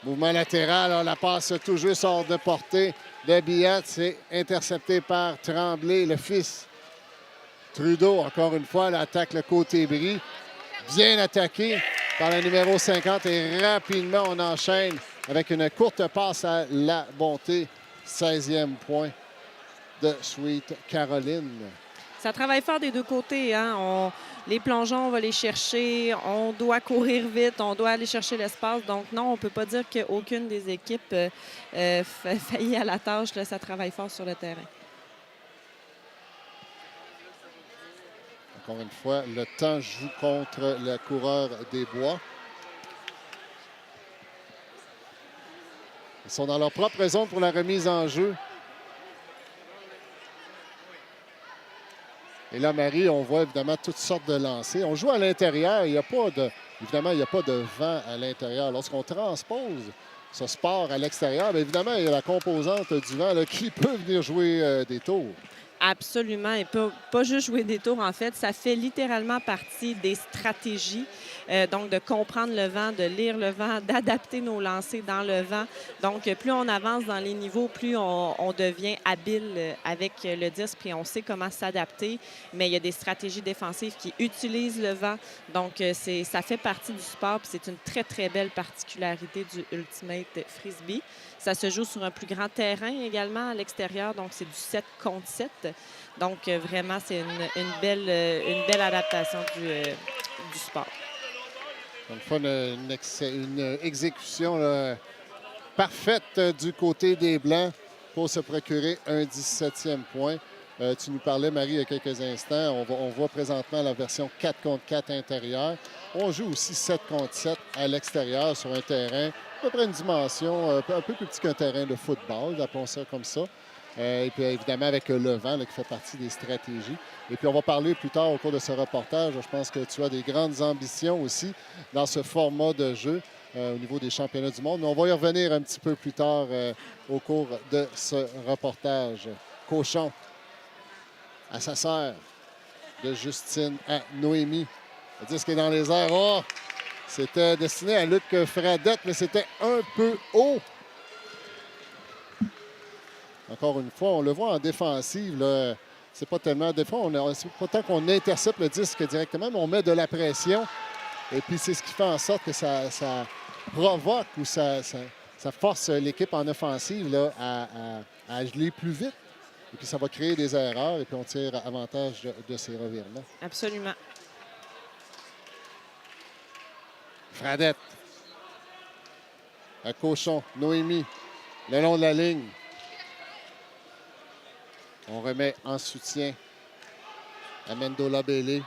Mouvement latéral, là, la passe tout juste hors de portée de Biat. C'est intercepté par Tremblay, le fils. Trudeau, encore une fois, l'attaque le côté bris. Bien attaqué par le numéro 50 et rapidement, on enchaîne avec une courte passe à la bonté. 16e point de Sweet Caroline. Ça travaille fort des deux côtés. Hein? Les plongeons, on va les chercher. On doit courir vite. On doit aller chercher l'espace. Donc, non, on ne peut pas dire qu'aucune des équipes faillit à la tâche. Là, ça travaille fort sur le terrain. Encore une fois, le temps joue contre le coureur des bois. Ils sont dans leur propre zone pour la remise en jeu. Et là, Marie, on voit évidemment toutes sortes de lancers. On joue à l'intérieur. Évidemment, il n'y a pas de vent à l'intérieur. Lorsqu'on transpose ce sport à l'extérieur, bien évidemment, il y a la composante du vent là, qui peut venir jouer des tours. Absolument. Et pas juste jouer des tours, en fait. Ça fait littéralement partie des stratégies. Donc, de comprendre le vent, de lire le vent, d'adapter nos lancers dans le vent. Donc, plus on avance dans les niveaux, plus on devient habile avec le disque, puis on sait comment s'adapter. Mais il y a des stratégies défensives qui utilisent le vent. Donc, ça fait partie du sport, puis c'est une très, très belle particularité du Ultimate Frisbee. Ça se joue sur un plus grand terrain également à l'extérieur, donc c'est du 7 contre 7. Donc, vraiment, c'est une belle adaptation du sport. Une fois, une exécution là, parfaite du côté des Blancs pour se procurer un 17e point. Tu nous parlais, Marie, il y a quelques instants. On voit présentement la version 4 contre 4 intérieure. On joue aussi 7 contre 7 à l'extérieur sur un terrain à peu près une dimension un peu plus petit qu'un terrain de football, appelons ça comme ça. Et puis évidemment avec le vent là, qui fait partie des stratégies. Et puis on va parler plus tard au cours de ce reportage. Je pense que tu as des grandes ambitions aussi dans ce format de jeu au niveau des championnats du monde. Mais on va y revenir un petit peu plus tard au cours de ce reportage. Cochon à sa sœur, de Justine à Noémie. Le disque est dans les airs. Oh! C'était destiné à Luc Fradette, mais c'était un peu haut. Encore une fois, on le voit en défensive. Là, c'est pas tellement... Des fois, c'est pas tant qu'on intercepte le disque directement, mais on met de la pression. Et puis, c'est ce qui fait en sorte que ça provoque ou ça force l'équipe en offensive là, à geler plus vite. Et puis, ça va créer des erreurs et puis on tire avantage de ces revirements. Absolument. Fradette. À Cochon. Noémie. Le long de la ligne. On remet en soutien à Mendola Bailey.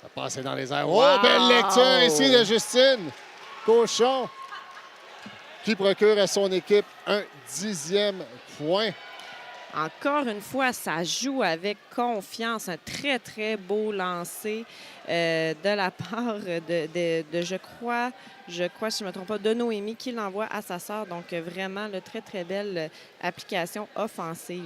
Ça passe dans les airs. Wow! Oh, belle lecture ici de Justine. Cochon qui procure à son équipe un 10e point. Encore une fois, ça joue avec confiance. Un très, très beau lancer de la part de je crois, si je ne me trompe pas, de Noémie qui l'envoie à sa sœur. Donc, vraiment, très, très belle application offensive.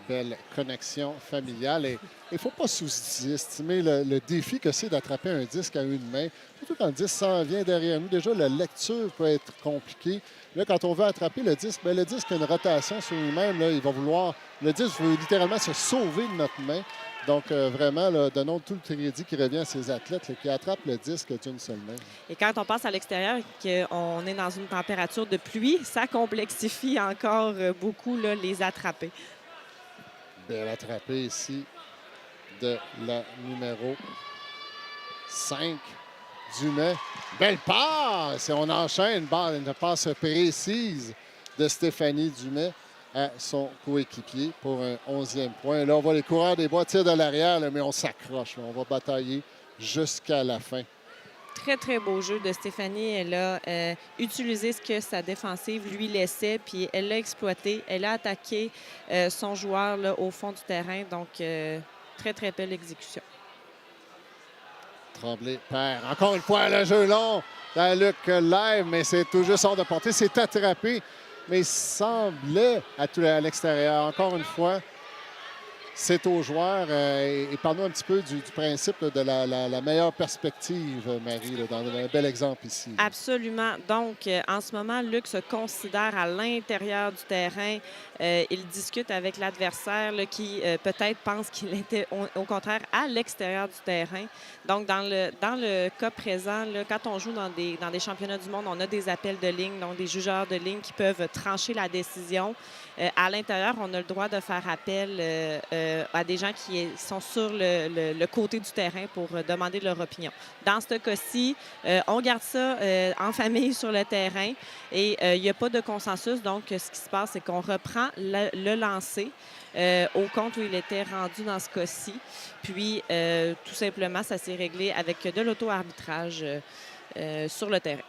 Belle connexion familiale. Et il ne faut pas sous-estimer le défi que c'est d'attraper un disque à une main. Surtout quand le disque s'en vient derrière nous. Déjà, la lecture peut être compliquée. Là, quand on veut attraper le disque, bien, le disque a une rotation sur lui-même. Là, il va vouloir... Le disque veut littéralement se sauver de notre main. Donc, vraiment, là, donnons tout le crédit qui revient à ces athlètes là, qui attrapent le disque d'une seule main. Et quand on passe à l'extérieur et qu'on est dans une température de pluie, ça complexifie encore beaucoup là, les attraper. Belle attrapée ici de la numéro 5, Dumais. Belle passe! Et on enchaîne une passe précise de Stéphanie Dumais à son coéquipier pour un 11e point. Là, on voit les coureurs des bois tirent de l'arrière, mais on s'accroche. On va batailler jusqu'à la fin. Très, très beau jeu de Stéphanie. Elle a utilisé ce que sa défensive lui laissait, puis elle l'a exploité. Elle a attaqué son joueur là, au fond du terrain. Donc, très, très belle exécution. Tremblay perd. Encore une fois, le jeu long dans Luc Live, mais c'est tout juste hors de portée. C'est attrapé, mais il semblait à l'extérieur. Encore une fois, c'est aux joueurs. Et parle-nous un petit peu du principe là, de la meilleure perspective, Marie, là, dans un bel exemple ici. Là. Absolument. Donc, en ce moment, Luc se considère à l'intérieur du terrain. Il discute avec l'adversaire là, qui peut-être pense qu'il était au contraire à l'extérieur du terrain. Donc, dans le cas présent, là, quand on joue dans des championnats du monde, on a des appels de ligne, donc des jugeurs de ligne qui peuvent trancher la décision. À l'intérieur, on a le droit de faire appel à des gens qui sont sur le côté du terrain pour demander leur opinion. Dans ce cas-ci, on garde ça en famille sur le terrain et il n'y a pas de consensus. Donc, ce qui se passe, c'est qu'on reprend le lancer au compte où il était rendu dans ce cas-ci. Puis, tout simplement, ça s'est réglé avec de l'auto-arbitrage sur le terrain.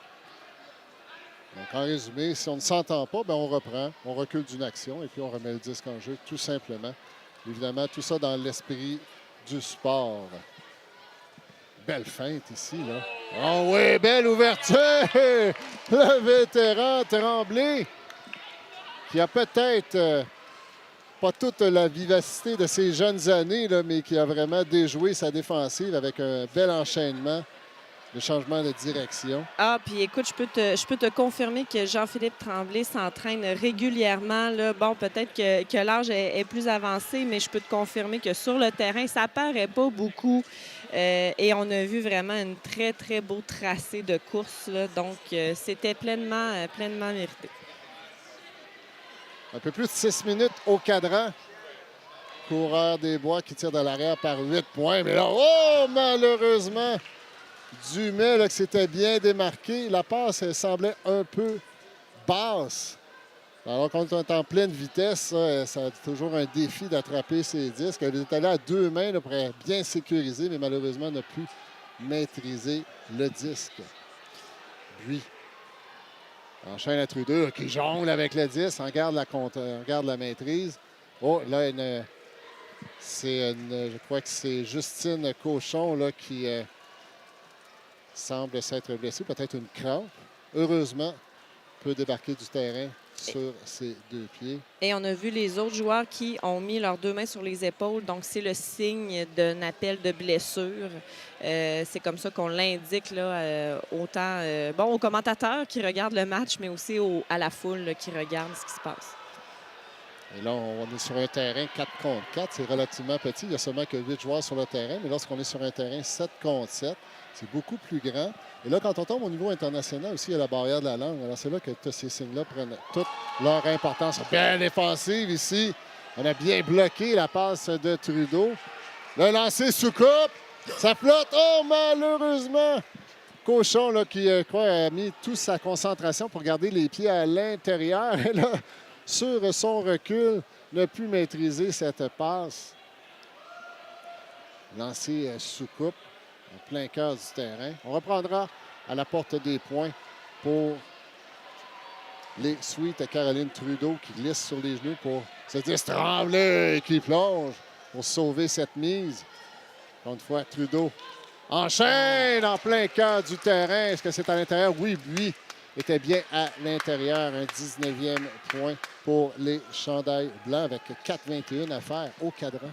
Donc, en résumé, si on ne s'entend pas, bien, on reprend, on recule d'une action et puis on remet le disque en jeu, tout simplement. Évidemment, tout ça dans l'esprit du sport. Belle feinte ici, là. Oh oui, belle ouverture! Le vétéran Tremblay, qui a peut-être pas toute la vivacité de ses jeunes années, là, mais qui a vraiment déjoué sa défensive avec un bel enchaînement. Le changement de direction. Ah, puis écoute, je peux te confirmer que Jean-Philippe Tremblay s'entraîne régulièrement. Là. Bon, peut-être que l'âge est plus avancé, mais je peux te confirmer que sur le terrain, ça paraît pas beaucoup. Et on a vu vraiment un très, très beau tracé de course. Là. Donc, c'était pleinement mérité. Un peu plus de 6 minutes au cadran. Coureur des Bois qui tire de l'arrière par 8 points. Mais là, oh, malheureusement, Dumais, là, qui s'était bien démarqué. La passe, elle semblait un peu basse. Alors, quand on est en pleine vitesse, ça c'est toujours un défi d'attraper ses disques. Elle est allée à 2 mains là, pour bien sécuriser, mais malheureusement, n'a pu maîtriser le disque. Lui enchaîne à Trudeau, qui jongle avec le disque, on garde la maîtrise. Oh, là, je crois que c'est Justine Cochon là, qui semble s'être blessée, peut-être une crampe. Heureusement, peut débarquer du terrain sur ses 2 pieds. Et on a vu les autres joueurs qui ont mis leurs 2 mains sur les épaules. Donc, c'est le signe d'un appel de blessure. C'est comme ça qu'on l'indique là, autant aux commentateurs qui regardent le match, mais aussi à la foule là, qui regarde ce qui se passe. Et là, on est sur un terrain 4 contre 4. C'est relativement petit. Il n'y a seulement que 8 joueurs sur le terrain. Mais lorsqu'on est sur un terrain 7 contre 7, c'est beaucoup plus grand. Et là, quand on tombe au niveau international aussi, il y a la barrière de la langue. Alors, c'est là que tous ces signes-là prennent toute leur importance. Belle défensive ici. On a bien bloqué la passe de Trudeau. Le lancer sous coupe. Ça flotte. Oh, malheureusement! Cochon, là, qui, a mis toute sa concentration pour garder les pieds à l'intérieur. Et là, sur son recul, n'a pu maîtriser cette passe. Lancé sous coupe, en plein cœur du terrain. On reprendra à la porte des points pour les Sweet à Caroline Trudeau qui glisse sur les genoux pour se dire Tremblay qui plonge pour sauver cette mise. Encore une fois, Trudeau enchaîne en plein cœur du terrain. Est-ce que c'est à l'intérieur? Oui, lui était bien à l'intérieur. Un 19e point pour les chandails blancs avec 4,21 à faire au cadran.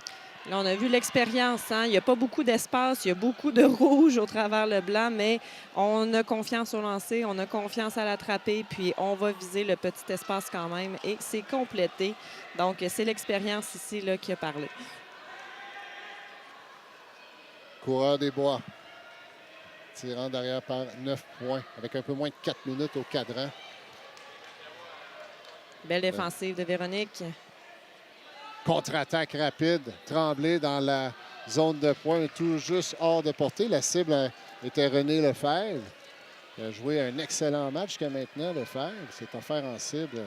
Là, on a vu l'expérience. Hein? Il n'y a pas beaucoup d'espace. Il y a beaucoup de rouge au travers le blanc, mais on a confiance au lancer, on a confiance à l'attraper, puis on va viser le petit espace quand même. Et c'est complété. Donc, c'est l'expérience ici là, qui a parlé. Coureur des Bois. Tirant derrière par 9 points, avec un peu moins de 4 minutes au cadran. Belle défensive de Véronique. Contre-attaque rapide. Tremblay dans la zone de points, tout juste hors de portée. La cible était René Lefebvre. Il a joué un excellent match jusqu'à maintenant, Lefebvre. C'est offert en cible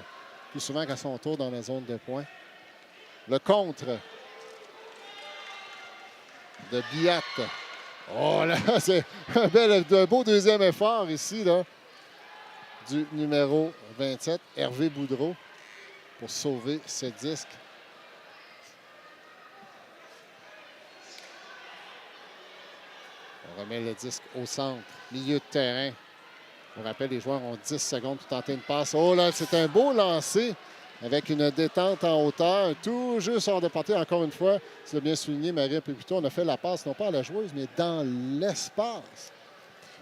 plus souvent qu'à son tour dans la zone de points. Le contre de Biat. Oh là, c'est un beau deuxième effort ici, là, du numéro 27, Hervé Boudreau, pour sauver ce disque. On remet le disque au centre, milieu de terrain. On rappelle, les joueurs ont 10 secondes pour tenter une passe. Oh là, c'est un beau lancer avec une détente en hauteur, tout juste hors de portée. Encore une fois, tu l'as bien souligné, Marie, un peu plus tôt, on a fait la passe, non pas à la joueuse, mais dans l'espace.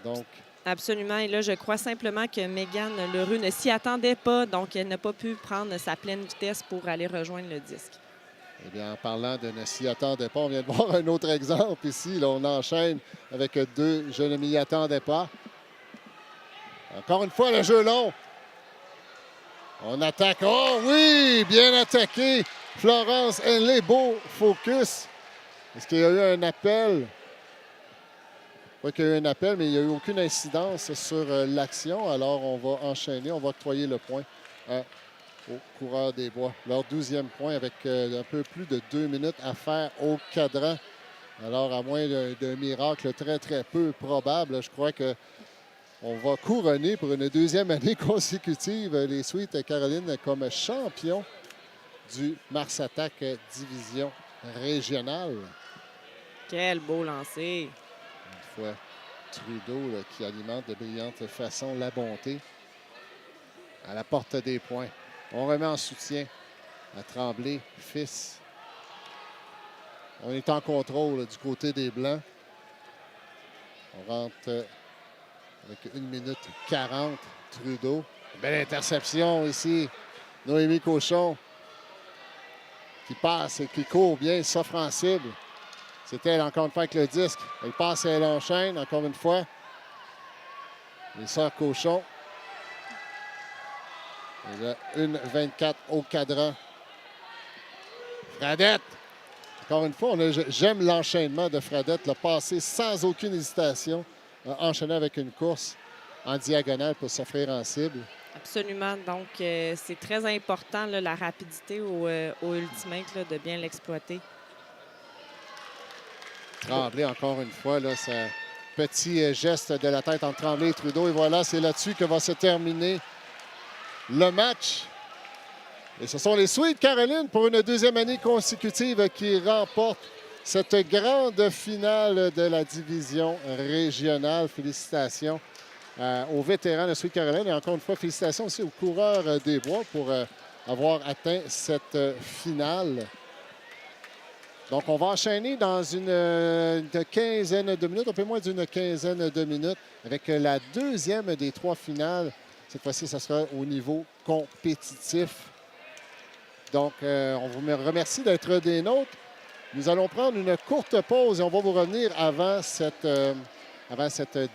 Donc, Absolument. Et là, je crois simplement que Mégane Leroux ne s'y attendait pas, donc elle n'a pas pu prendre sa pleine vitesse pour aller rejoindre le disque. eh bien, en parlant de ne s'y attendait pas, on vient de voir un autre exemple ici. Là, on enchaîne avec deux, je ne m'y attendais pas. Encore une fois, le jeu long. On attaque. Oh oui, bien attaqué. Florence Henley, beau focus. Est-ce qu'il y a eu un appel? Pas qu'il y a eu un appel, mais il n'y a eu aucune incidence sur l'action. Alors, on va enchaîner. On va octroyer le point aux coureurs des bois. Leur 12e point avec un peu plus de 2 minutes à faire au cadran. Alors, à moins d'un miracle très, très peu probable, je crois que on va couronner pour une 2e année consécutive les Sweet Caroline comme champion du Mars Attack division régionale. Quel beau lancer! Une fois Trudeau là, qui alimente de brillante façon la bonté à la porte des points. On remet en soutien à Tremblay, fils. On est en contrôle là, du côté des Blancs. On rentre avec 1 minute 40. Trudeau. Belle interception ici. Noémie Cochon qui passe et qui court bien, s'offre en cible. C'est elle encore une fois avec le disque. Elle passe et elle enchaîne encore une fois. Les sœurs Cochon. Il y a 1,24 au cadran. Fradette. Encore une fois, j'aime l'enchaînement de Fradette. L'a passé sans aucune hésitation. A enchaîné avec une course en diagonale pour s'offrir en cible. Absolument. Donc, c'est très important, là, la rapidité au Ultimate, là, de bien l'exploiter. Tremblay, encore une fois, là, ce petit geste de la tête entre Tremblay et Trudeau. Et voilà, c'est là-dessus que va se terminer le match. Et ce sont les Sweet Caroline pour une 2e année consécutive qui remportent cette grande finale de la division régionale. Félicitations aux vétérans de Sweet Caroline et encore une fois, félicitations aussi aux coureurs des bois pour avoir atteint cette finale. Donc, on va enchaîner dans une quinzaine de minutes, un peu moins d'une quinzaine de minutes, avec la 2e des 3 finales. Cette fois-ci, ça sera au niveau compétitif. Donc, on vous remercie d'être des nôtres. Nous allons prendre une courte pause et on va vous revenir avant cette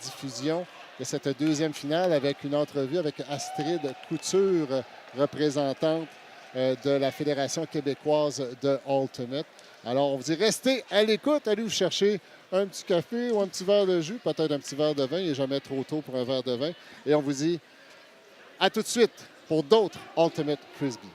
diffusion de cette 2e finale avec une entrevue avec Astrid Couture, représentante de la Fédération québécoise de Ultimate. Alors, on vous dit, restez à l'écoute, allez vous chercher un petit café ou un petit verre de jus, peut-être un petit verre de vin, il n'est jamais trop tôt pour un verre de vin. Et on vous dit à tout de suite pour d'autres Ultimate Frisbee.